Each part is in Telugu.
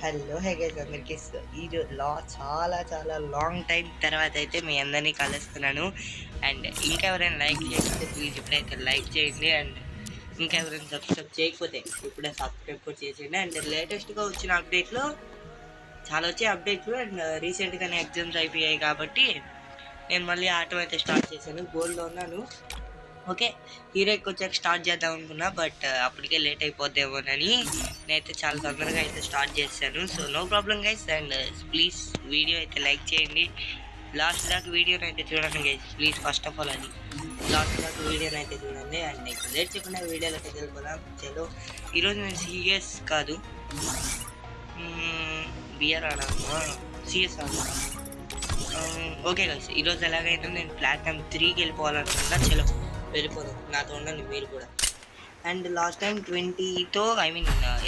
హలో హే గైస్ అందరికీ ఈ చాలా చాలా లాంగ్ టైం తర్వాత అయితే మీ అందరినీ కలుస్తున్నాను. అండ్ ఇంకెవరైనా లైక్ చేయకపోతే ప్లీజ్ ఇప్పుడైతే లైక్ చేయండి. అండ్ ఇంకెవరైనా సబ్స్క్రైబ్ చేయకపోతే ఇప్పుడే సబ్స్క్రైబ్ కూడా చేసేయండి. అండ్ లేటెస్ట్గా వచ్చిన అప్డేట్లో చాలా వచ్చే అప్డేట్లు. అండ్ రీసెంట్గానే ఎగ్జామ్స్ అయిపోయాయి కాబట్టి నేను మళ్ళీ ఆటో అయితే స్టార్ట్ చేశాను. గోల్డ్లో ఉన్నాను. ఓకే, హీరోకి వచ్చాక స్టార్ట్ చేద్దాం అనుకున్నా, బట్ అప్పటికే లేట్ అయిపోద్దేమోనని నేనైతే చాలా తొందరగా అయితే స్టార్ట్ చేశాను. So no problem guys. And please video అయితే లైక్ చేయండి. లాస్ట్ దాకా వీడియోని అయితే చూడండి guys please. First of all అది లాస్ట్ దాకా వీడియోని అయితే చూడండి. అండ్ నీకు లేట్ చెప్పిన వీడియోలో అయితే వెళ్ళిపోదాం. చలో, ఈరోజు నేను సిఎస్ కాదు బిఆర్ ఆడాను, సిఎస్ ఆడాను. ఓకే గైస్, ఈరోజు ఎలాగైనా నేను ప్లాటినం 3కి వెళ్ళిపోవాలనుకుంటా. చలో వెళ్ళిపోదాం, నాతో ఉండండి మీరు కూడా. అండ్ లాస్ట్ టైం 20తో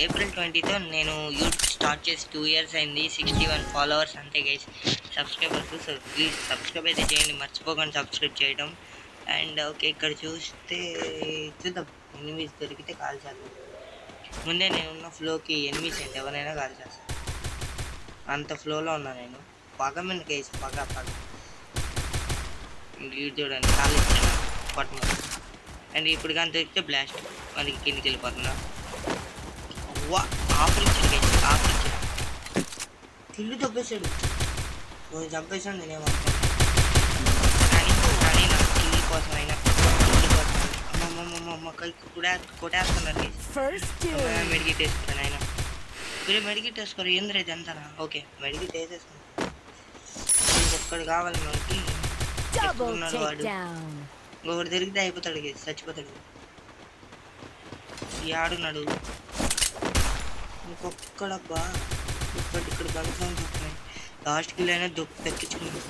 ఏప్రిల్ 20తో నేను యూట్యూబ్ స్టార్ట్ చేసి 2 years అయింది. 61 followers అంతే guys subscribers. So please subscribe అయితే చేయండి, మర్చిపోకండి సబ్స్క్రైబ్ చేయడం. అండ్ ఓకే, ఇక్కడ చూస్తే చూద్దాం, ఎనిమీస్ దొరికితే కాల్ చేద్దాం. ముందే నేను ఉన్న ఫ్లోకి ఎనిమీస్ ఏంటి ఎవరైనా కాల్ చేస్తాను, అంత ఫ్లోలో ఉన్నా నేను. పగ మీద కేసు పగ చూడండి, కాల్ ఇచ్చాను కొట్టమని. అండ్ ఇప్పుడు కానీ దొరికితే బ్లాస్ట్ మనకి కిందికి వెళ్ళిపోతున్నా. ఆఫర్ ఇచ్చాడు గైస్, ఆఫర్ ఇచ్చాడు, కిల్లు తప్పేశాడు. చంపేశాడు, నేనేమనుకున్నాను. కానీ నా కిల్లి కోసమైనా అమ్మమ్మ కై కొట్టేస్తున్నారు గైస్. మెడికిట్ వేసుకున్నాను ఆయన. మీరు మెడికిట్ వేసుకోరు ఏంద్ర ఇది అంతా. ఓకే, మెడికిట్ వేసేసుకున్నాను. ఒక్కడు కావాలి మనకి. ఉన్నాడు వాడు, ఇంకొకటి తిరిగితే అయిపోతాడు గేసి, చచ్చిపోతాడు. ఆడున్నాడు ఇంకొక్కడబ్బా. ఇక్కడ కన్ఫర్మ్ చెప్తున్నాయి. లాస్ట్ కిల్ అయినా దక్కించుకున్నాడు.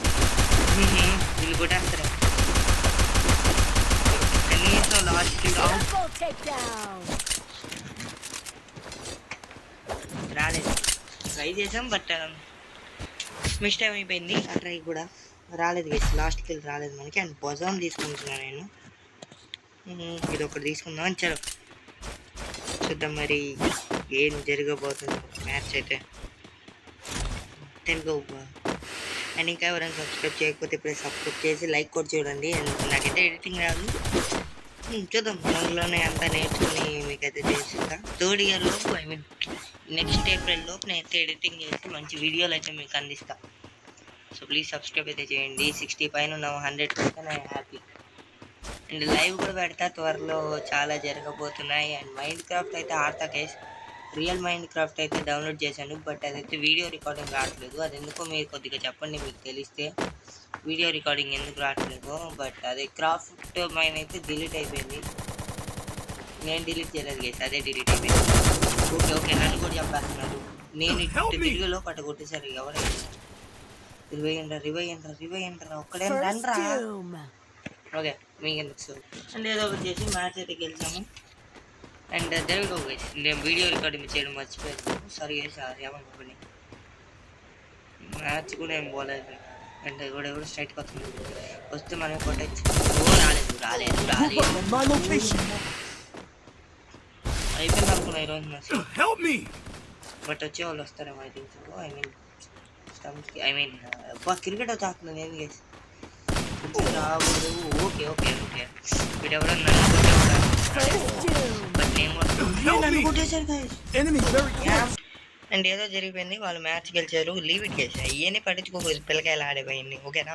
వీళ్ళు కొట్టేస్తారా కనీసం లాస్ట్ కిల్ రాలేదు. ట్రై చేసాం బట్ మిస్టేక్ అయిపోయింది. ఆ ట్రై కూడా రాలేదు గైస్, లాస్ట్ కిల్ రాలేదు మనకి. అండ్ బొజాన్ తీసుకుంటున్నాను నేను. ఇది ఒకటి తీసుకుందాం. చలో చూద్దాం మరి ఏం జరగబోతుంది మ్యాచ్ అయితే. తెలుగు అండ్ ఇంకా ఎవరైనా సబ్స్క్రైబ్ చేయకపోతే ఇప్పుడే సబ్స్క్రైబ్ చేసి లైక్ కూడా చూడండి. అండ్ నాకైతే ఎడిటింగ్ రాదు, చూద్దాం ఫోన్లోనే అంతా నేర్చుకుని మీకైతే చేసిస్తా. 3rd year లోపు నెక్స్ట్ ఏప్రిల్ లోపు నేనైతే ఎడిటింగ్ చేసి మంచి వీడియోలు అయితే మీకు అందిస్తా. సో ప్లీజ్ సబ్స్క్రైబ్ అయితే చేయండి. 60 పైన ఉన్నాము, 100 నేను హ్యాపీ. అండ్ లైవ్ కూడా పెడతా త్వరలో, చాలా జరగబోతున్నాయి. అండ్ మైండ్ క్రాఫ్ట్ అయితే ఆడతా గైస్. రియల్ మైండ్ క్రాఫ్ట్ అయితే డౌన్లోడ్ చేశాను, బట్ అదైతే వీడియో రికార్డింగ్ రావట్లేదు. అది ఎందుకో మీరు కొద్దిగా చెప్పండి, మీకు తెలిస్తే వీడియో రికార్డింగ్ ఎందుకు రావట్లేదు. బట్ అదే క్రాఫ్ట్ మైన్ అయితే డిలీట్ అయిపోయింది. నేను డిలీట్ చేయలేదు గైస్, అదే డిలీట్ అయిపోయింది. ఓకే ఓకే, నన్ను కూడా చంపేస్తున్నారు. నేను ఇటు తిరుగులో పట్ట కొట్టేసరి ఎవరైనా రివై ఎంటర్ ఒక్కడే రండ్రా. ఓకే మీకు ఎందుకు సో. అండ్ ఏదో ఒకటి చేసి మ్యాచ్ అయితే గెలిచాము. అండ్ తెలుగు గైస్, నేను వీడియో రికార్డింగ్ చేయడం మర్చిపోయాను, సారీ గైస్, ఏమనుకోండి. మ్యాచ్ కూడా ఏం పోలేదు. అండ్ కూడా ఎవరు స్ట్రైట్కి వస్తుంది, వస్తే మనం కొట్టచ్చు. రాలేదు అయిపోయింది అనుకున్నా ఈరోజు మ్యాచ్. బట్ వచ్చే వాళ్ళు వస్తారేమో ఐ థింక్ సో. క్రికెట్ వచ్చేస్తున్నాను నేను గైస్, రావుడు. ఓకే ఓకే ఓకే, వీడు ఎవడో నన్ను బట్ నేను కొట్టేశారు గైస్. అండ్ ఏదో జరిగిపోయింది, వాళ్ళు మ్యాచ్ గెలిచారు. లీవ్ ఇట్ గైస్, ఇవన్నీ పట్టించుకోకూడదు, పిల్లకాయలు ఆడేపోయింది. ఓకేనా,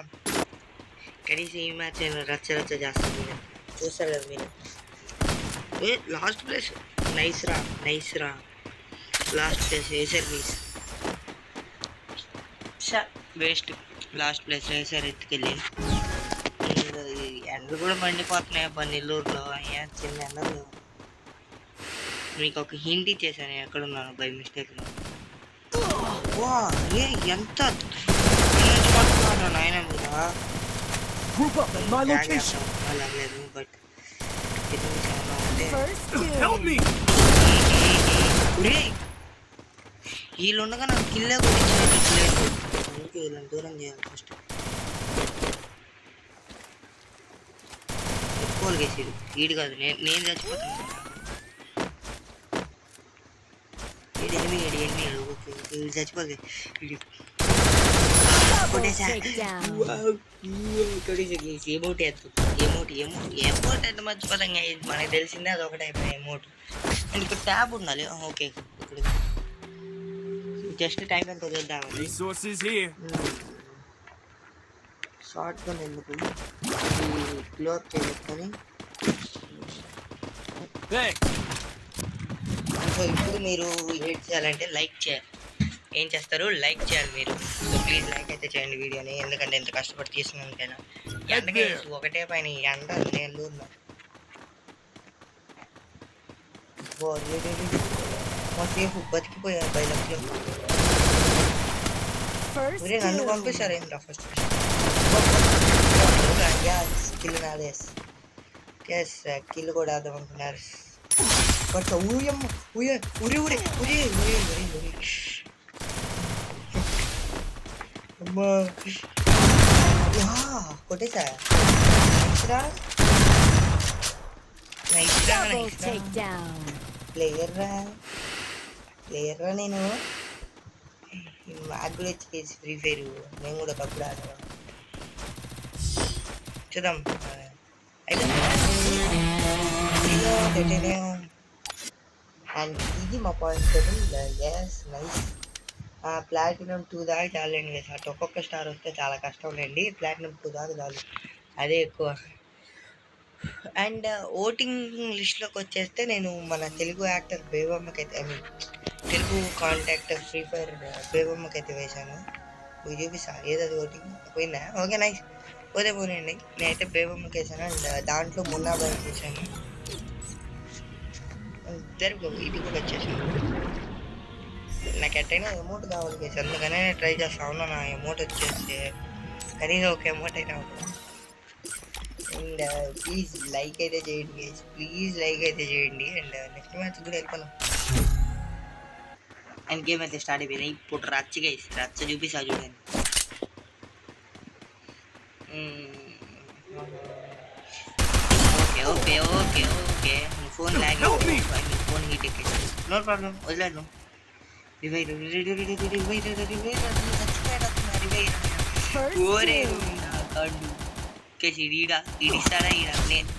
కనీసం ఈ మ్యాచ్ రచ్చ చేస్తాను. మీరు చూస్తారు కదా మీరు. లాస్ట్ ప్లేస్ నైస్ రా లాస్ట్ ప్లేస్ వేసారు ప్లీజ్. వేస్ట్, లాస్ట్ ప్లేస్ వేసారు ఎత్తుకెళ్ళి. ఎండలు కూడా మండిపోతున్నాయి అబ్బా నెల్లూరులో. చిన్న ఎండలు. మీకు ఒక హింట్ ఇచ్చేసాను ఎక్కడున్నాను బై మిస్టేక్లో. ఎంత పడుతున్నాను నాయన మీద. అలాగలేదు బట్ వీళ్ళు ఉండగా నాకు కిల్లే కొట్టించినట్టు. అందుకే వీళ్ళని దూరం చేయాలి ఫస్ట్. ఎక్కువ గేసాడు వీడు కాదు, నేను చచ్చిపోతాను. ఎనిమిది చచ్చిపోతుంది. Double కొట్టేసా. takedown. ఎమోట్ ఎమోట్ అంటే మర్చిపోతాం. మనకు తెలిసిందే అదొకటి అయిపోయింది ఎమోట్. అండ్ ఇక్కడ ట్యాబ్ ఉండాలి. ఓకే, ఇప్పుడు జస్ట్ టైం ఎంత వదిలేద్దామని. Resources here. షార్ట్ గన్ ఎందుకు క్లోజ్ చేసుకొని. Hey. సో ఇప్పుడు మీరు ఏం చేయాలంటే లైక్ చేయాలి. ఏం చేస్తారు? లైక్ చేయాలి మీరు. సో ప్లీజ్ లైక్ అయితే చేయండి వీడియోని, ఎందుకంటే ఎంత కష్టపడి తీసుకున్నాకైనా. ఎండకే ఒకటే పైన ఎండ నేను మా సేఫ్ బతికిపోయారు 10 లక్షలు. First ఒరే నన్ను kill. పంపిస్తారు ఏంద్రా ఫస్ట్ కిల్ నాదే. ఎస్ కిల్ కూడా వేద్దాం అనుకున్నారు. బట్ ఊయమ్మ ఉరే ఉరే ఉరే ఉరే ఉరే ఉరే ఉరే అమ్మా కొట్టేసా. Double takedown. ప్లేయర్ రా నేను. మాకు కూడా వచ్చేసి ఫ్రీ ఫైర్ నేను కూడా ఒకప్పుడు ఆడను. చూద్దాం. అండ్ ఇది మా పాయింట్. Yes nice. ప్లాటినం 2 దాకా చాలండి కదా. అటు ఒక్కొక్క స్టార్ వస్తే చాలా కష్టం లేండి. ప్లాటినం 2 దాకా చాలు, అదే ఎక్కువ. అండ్ ఓటింగ్ లిస్ట్లోకి వచ్చేస్తే నేను మన తెలుగు యాక్టర్ బేబమ్మకైతే తెలుగు కాంటాక్టర్ ఫ్రీ ఫైర్ బేబమ్మకైతే వేశాను. మీకు చూపిస్తా ఏదది ఓటింగ్ పోయిందా. Okay nice. పోనండి. నేనైతే బేబమ్మకి వేసాను. అండ్ దాంట్లో మున్నాబాయ్ వేసాను. ఇద్దరు ఇది కూడా వచ్చేసాను. నాకు ఎట్టయినా అమౌంట్ కావాలి కేసు, అందుకనే ట్రై చేస్తా ఉన్నా నా అమౌంట్ వచ్చేస్తే కనీసం ఒక అమౌంట్ అయినా ఉంటుంది. అండ్ ప్లీజ్ లైక్ అయితే చేయండి గైస్, ప్లీజ్ లైక్ అయితే చేయండి. అండ్ నెక్స్ట్ మ్యాచ్ కూడా వెళ్ళిపోదాం. అండ్ గేమ్ అయితే స్టార్ట్ అయిపోయింది. ఇప్పుడు రచ్చ గైస్, రచ్చ చూపిస్తా చూడండి. Okay okay okay okay phone lag, phone heat ఎక్కింది. నో ప్రాబ్లం, వదిలేదు. ఓరే ఇడిస్తాడా ఈడ. నేను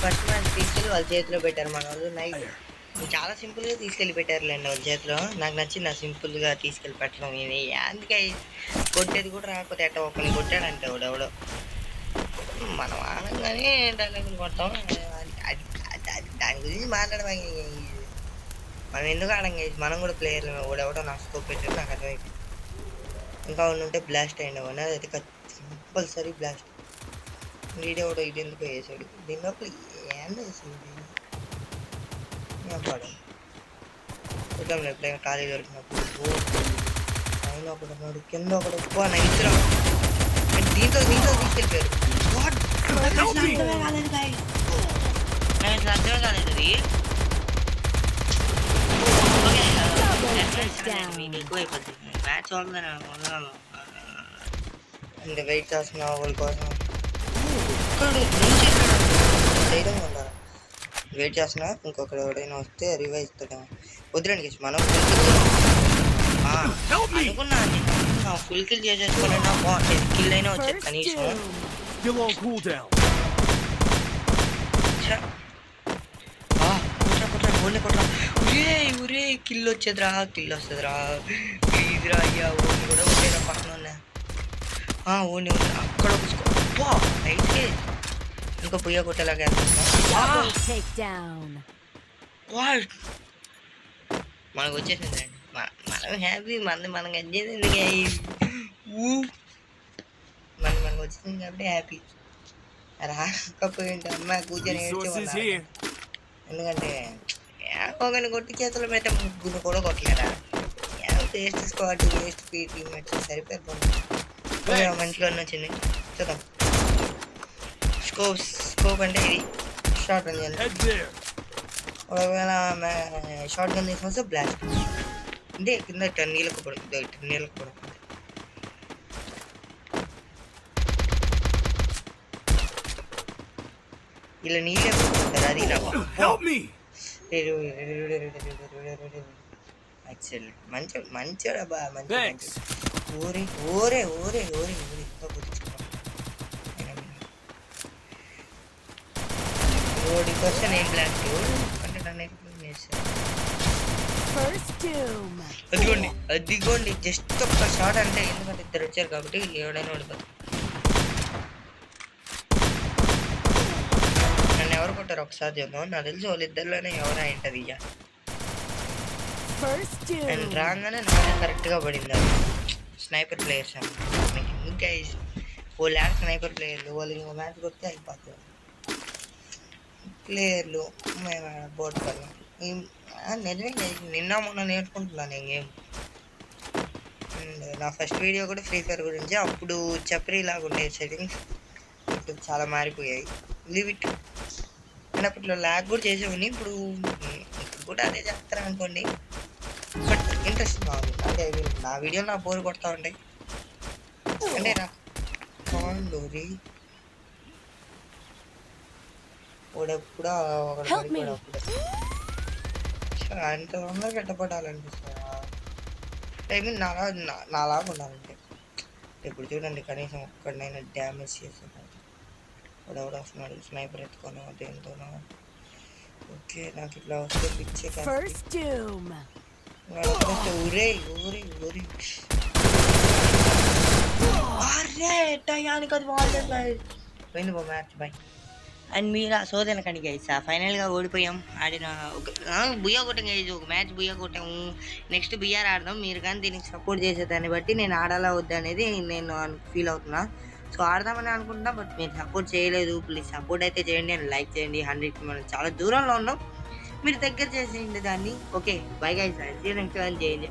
ఫస్ట్ మ్యాచ్ తీసుకెళ్ళి వాళ్ళ చేతిలో పెట్టారు మన వాళ్ళు. నైట్ చాలా సింపుల్గా తీసుకెళ్ళి పెట్టారులేండి వాళ్ళ చేతిలో. నాకు నచ్చింది ఆ సింపుల్గా తీసుకెళ్ళి పెట్టడం. అందుకే కొట్టేది కూడా రాకపోతే ఎట్ట ఒకరిని కొట్టాడంటే ఎవడెవడో మనం ఆనంగానే డైలాగులు కొడతాం. దాని గురించి మాట్లాడమా. మనం ఎందుకు ఆడంగా, మనం కూడా ప్లేయర్లు. ఎవడెవడో నాకు స్కోప్ పెట్టారు, నాకు అర్థమైపోయింది. ఇంకా ఉంటే బ్లాస్ట్ అయినవాడిని, అదైతే కంపల్సరీ బ్లాస్ట్. వీడెవడో ఇది ఎందుకు వేసాడు దీని లోపల ఏం వేసింది పడం. చూద్దాం ఎప్పుడైనా ఖాళీ దొరికినప్పుడు. పైన ఒకటి ఉన్నాడు, కింద ఒకటి ఎక్కువ నైట్రా. దీంతో తీసుకెళ్ళిపోయారు. అర్థమే కాలేదు బాయ్, అర్థమే కాలేదు అది. మీకు ఎక్కువైపోతుంది మ్యాచ్ వాళ్ళని అంటే వెయిట్ చేస్తున్నా వాళ్ళ కోసం. ధైర్యంగా ఉండాలి, వెయిట్ చేస్తున్నా. ఇంకొకరు ఎవడైనా వస్తే రివైజ్ ఇస్తాడేమో. వద్దురండి మనం అనుకున్నా ఫుల్ కిల్ చేసేసుకోవాలన్నా బాగుంటుంది. కిల్ అయినా వచ్చేది కనీసం. ఒరే కిల్ వచ్చేదిరా, కిల్ వస్తుందిరా. ప్లీజ్ రా అయ్యా. ఓని కూడా ఉండేదా పక్కన ఉన్నా. ఓని అక్కడ అయితే ఇంకా పొయ్య కొట్టేలాగా మనకు వచ్చేసిందండి. మనం హ్యాపీ. మనం గంజేది మనకు వచ్చింది కాబట్టి హ్యాపీ. రాకపోయింటే అమ్మ కూర్చొని ఏడ్చేవాళ్ళ. ఎందుకంటే ఒకరిని కొట్టి చేతులు పెట్టే ముగ్గురు కూడా కొట్టలేరా. వేస్ట్ స్క్వాడ్, వేస్ట్ టీమ్మేట్స్ సరిపోతుంది. మంచిగా వచ్చింది. చూద్దాం. స్కోప్ అంటే ఇది షార్ట్ గన్ చేయాలి. ఒకవేళ షార్ట్ గన్ తీసుకొస్తే బ్లాస్ట్ అంటే కింద 10 నీళ్ళకు పడుతుంది. 10 నీళ్ళకు పడుతుంది. ఇలా నీళ్ళు ఎప్పుడు అది యాక్చువల్లీ మంచి మంచిగా బా మంచి మంచి ఊరి ఊరే ఊరే ఊరి ఊరి ఇంకా గుర్తించుకో ఓడి కోసం ఏం బ్లాక్ అంటే నన్ను ఎక్స్ప్లెయిన్ చేశాను. అదిగోండి అదిగోండి జస్ట్ ఒక్క షాట్ అంటే, ఎందుకంటే ఇద్దరు వచ్చారు కాబట్టి ఎవడైనా ఓడిపోతారు. నన్ను ఎవరు కొట్టారు ఒకసారి చూద్దాం. నాకు తెలిసి వాళ్ళిద్దరిలోనే ఎవరు అయింటది ఇక అండ్ రాగానే నాకే కరెక్ట్గా పడింది. అది స్నైపర్ ప్లేయర్స్ అన్నమాట. ఇంకా ఓ ల్యాక్ స్నైపర్ ప్లేయర్లు వాళ్ళు ఇంకో మ్యాచ్ కొడితే అయిపోతుంది. ప్లేయర్లు మేము బోర్డు కల్లా నిజమే నిన్న మొన్న నేర్చుకుంటున్నాను నేను గేమ్. అండ్ నా ఫస్ట్ వీడియో కూడా ఫ్రీ ఫైర్ గురించి. అప్పుడు చెప్పరి లాగా ఉండే సెట్టింగ్స్ ఇప్పుడు చాలా మారిపోయాయి. Leave it. అండ్ అప్పట్లో ల్యాగ్ కూడా చేసేవాడిని. ఇప్పుడు కూడా అదే చేస్తాను అనుకోండి. బట్ ఇంట్రెస్ట్ బాగుంది. అంటే నా వీడియోలు నా బోర్ కొడతా ఉంటాయి. అంటే నాకు కాండోరి కూడా ఒకటి అంత తొందరగా కట్టపడాలనిపిస్తుంది. ఐ మీన్ నాలాగా ఉండాలంటే ఇప్పుడు చూడండి కనీసం ఒక్కడినైనా డ్యామేజ్ చేస్తున్నాడు. ఎవడెవడ వస్తున్నాడు స్నైపర్ ఎత్తుకోనో దేనితోనో. ఓకే నాకు ఇట్లా వస్తే పిచ్చే ఊరే ఊరే ఊరే అరే టయానికి అది పోయింది పో మ్యాచ్ బాయ్. అండ్ మీరు ఆ సోదన కనుక ఇస్తా ఫైనల్గా ఓడిపోయాం. ఆడిన బుయ్య కొట్టాం గైజ్, ఒక మ్యాచ్ బుయ్య కొట్టాము. నెక్స్ట్ బిఆర్ ఆడదాం. మీరు కానీ దీనికి సపోర్ట్ చేసేదాన్ని బట్టి నేను ఆడాలా వద్దా అనేది నేను ఫీల్ అవుతున్నా. సో ఆడదామని అనుకుంటున్నా, బట్ మీరు సపోర్ట్ చేయలేదు. ప్లీజ్ సపోర్ట్ అయితే చేయండి అండ్ లైక్ చేయండి. 100కి మనం చాలా దూరంలో ఉన్నాం, మీరు దగ్గర చేసేయండి దాన్ని. ఓకే బై గైస్, నెక్స్ట్ చేయండి.